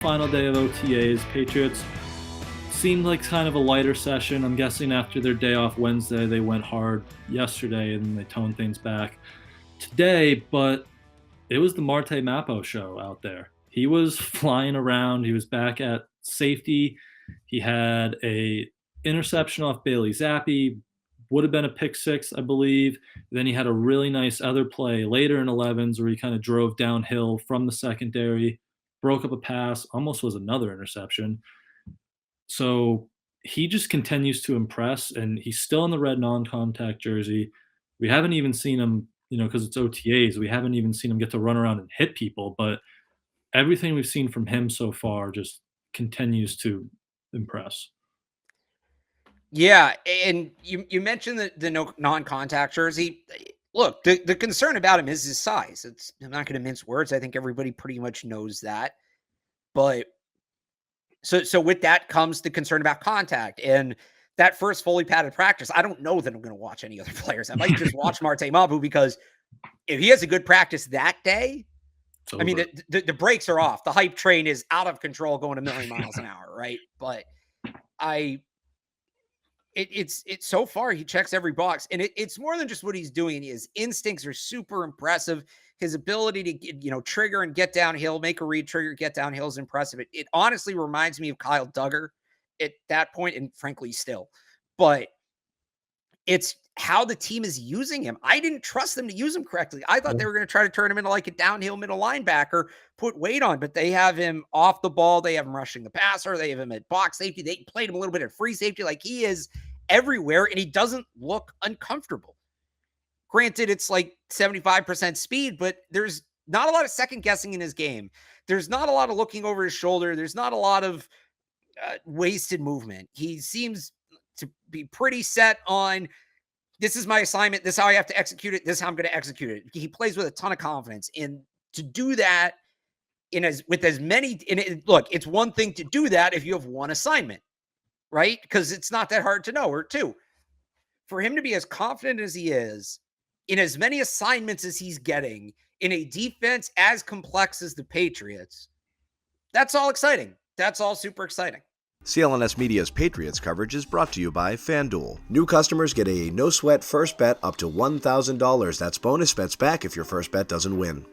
Final day of OTAs. Patriots seemed like kind of a lighter session. I'm guessing after their day off Wednesday, they went hard yesterday and they toned things back today, but it was the Marte Mapu show out there. He was flying around. He was back at safety. He had a interception off Bailey Zappi, would have been a pick six, I believe. Then he had a really nice other play later in 11s where he kind of drove downhill from the secondary, broke up a pass, almost was another interception. So he just continues to impress, and he's still in the red non-contact jersey. We haven't even seen him, because it's OTAs, we haven't even seen him get to run around and hit people, but everything we've seen from him so far just continues to impress. Yeah, and you mentioned the non-contact jersey. Look, the concern about him is his size. I'm not going to mince words. I think everybody pretty much knows that. But so with that comes the concern about contact. And that first fully padded practice, I don't know that I'm going to watch any other players. I might just watch Marte Mapu because if he has a good practice that day, I mean, the brakes are off. The hype train is out of control going a million miles an hour, right? But it's so far he checks every box, and it's more than just what he's doing. His instincts are super impressive. His ability to trigger and get downhill, make a read, trigger, get downhill is impressive. It honestly reminds me of Kyle Duggar at that point, and frankly still. But it's how the team is using him. I didn't trust them to use him correctly. I thought they were going to try to turn him into like a downhill middle linebacker, put weight on, but they have him off the ball. They have him rushing the passer. They have him at box safety. They played him a little bit at free safety. Like, he is everywhere, and he doesn't look uncomfortable. Granted, it's like 75% speed, but there's not a lot of second guessing in his game. There's not a lot of looking over his shoulder. There's not a lot of wasted movement. He seems to be pretty set on, this is my assignment. This is how I have to execute it. This is how I'm going to execute it. He plays with a ton of confidence. And to do that look, it's one thing to do that if you have one assignment, right? Because it's not that hard to know, or two. For him to be as confident as he is in as many assignments as he's getting in a defense as complex as the Patriots, that's all exciting. That's all super exciting. CLNS Media's Patriots coverage is brought to you by FanDuel. New customers get a no-sweat first bet up to $1,000. That's bonus bets back if your first bet doesn't win.